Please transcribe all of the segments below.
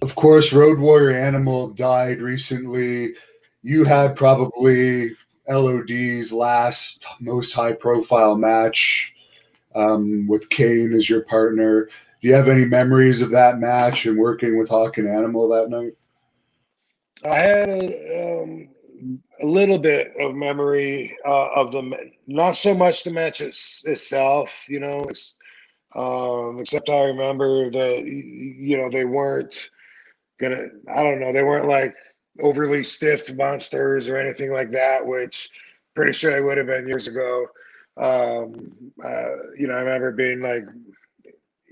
Of course, Road Warrior Animal died recently. You had probably LOD's last most high profile match with Kane as your partner. Do you have any memories of that match and working with Hawk and Animal that night? I had a little bit of memory of not so much the match itself, except I remember that, they weren't gonna, I don't know, they weren't like overly stiff monsters or anything like that, which pretty sure they would have been years ago. I remember it being like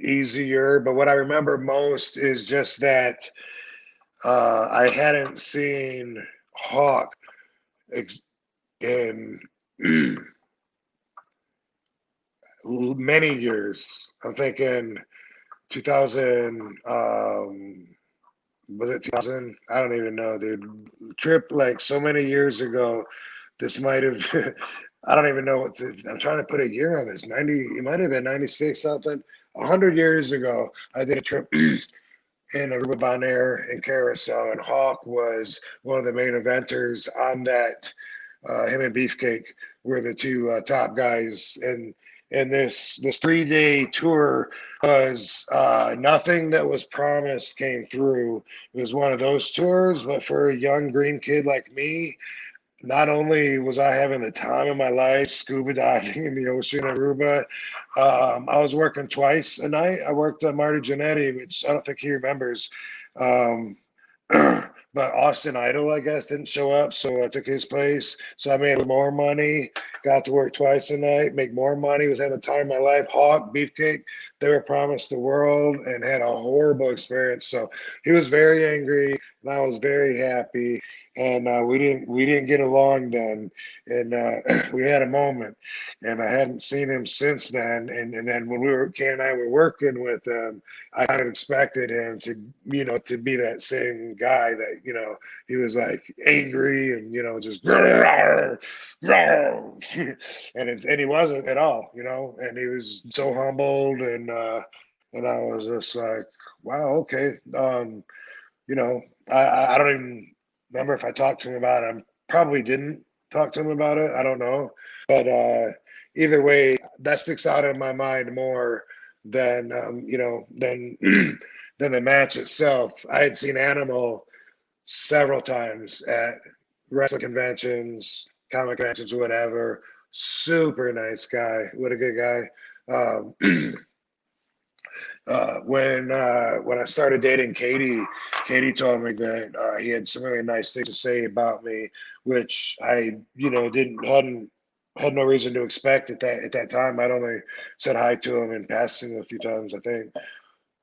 easier, but what I remember most is just that I hadn't seen Hawk in many years. I'm thinking 2000. Was it 2000? I don't even know, dude. Trip like so many years ago. This might have. I don't even know I'm trying to put a year on this. 90. It might have been 96 something. 100 years ago, I did a trip in Aruba, Bonaire, and Carousel, and Hawk was one of the main eventers on that. Him and Beefcake were the two top guys, and this 3-day tour was nothing that was promised came through. It was one of those tours, but for a young green kid like me, not only was I having the time of my life scuba diving in the ocean in Aruba, I was working twice a night. I worked on Marty Jannetty, which I don't think he remembers. Um, but Austin Idol, I guess, didn't show up, so I took his place. So I made more money, got to work twice a night, make more money, was having the time of my life. Hawk, Beefcake, they were promised the world and had a horrible experience. So he was very angry, and I was very happy. And we didn't get along then, and we had a moment, and I hadn't seen him since then. And then when Ken and I were working with him, I kind of expected him to to be that same guy that he was like angry and just rawr, rawr. And he wasn't at all, and he was so humbled, and I was just like, wow, okay. I don't even remember if I talked to him about it. I probably didn't talk to him about it. I don't know. But either way, that sticks out in my mind more than than than the match itself. I had seen Animal several times at wrestling conventions, comic conventions, whatever. Super nice guy. What a good guy. When I started dating Katie told me that he had some really nice things to say about me, which I didn't hadn't had no reason to expect at that time. I'd only said hi to him in passing a few times, I think.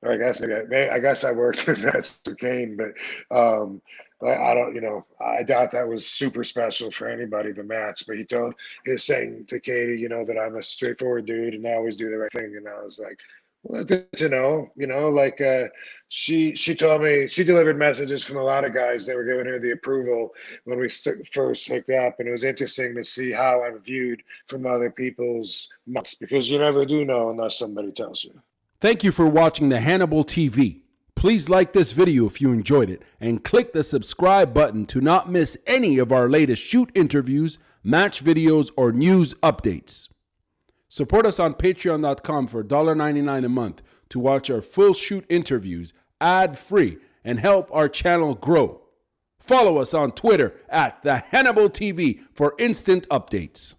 Or I guess I worked in that for Kane, but I don't, I doubt that was super special for anybody, the match. But he was saying to Katie, that I'm a straightforward dude and I always do the right thing. And I was like, well, good to know, like she told me she delivered messages from a lot of guys that were giving her the approval when we first hooked up. And it was interesting to see how I'm viewed from other people's mouths, because you never do know unless somebody tells you. Thank you for watching the Hannibal TV. Please like this video if you enjoyed it and click the subscribe button to not miss any of our latest shoot interviews, match videos, or news updates. Support us on patreon.com for $1.99 a month to watch our full shoot interviews ad-free and help our channel grow. Follow us on Twitter at the Hannibal TV for instant updates.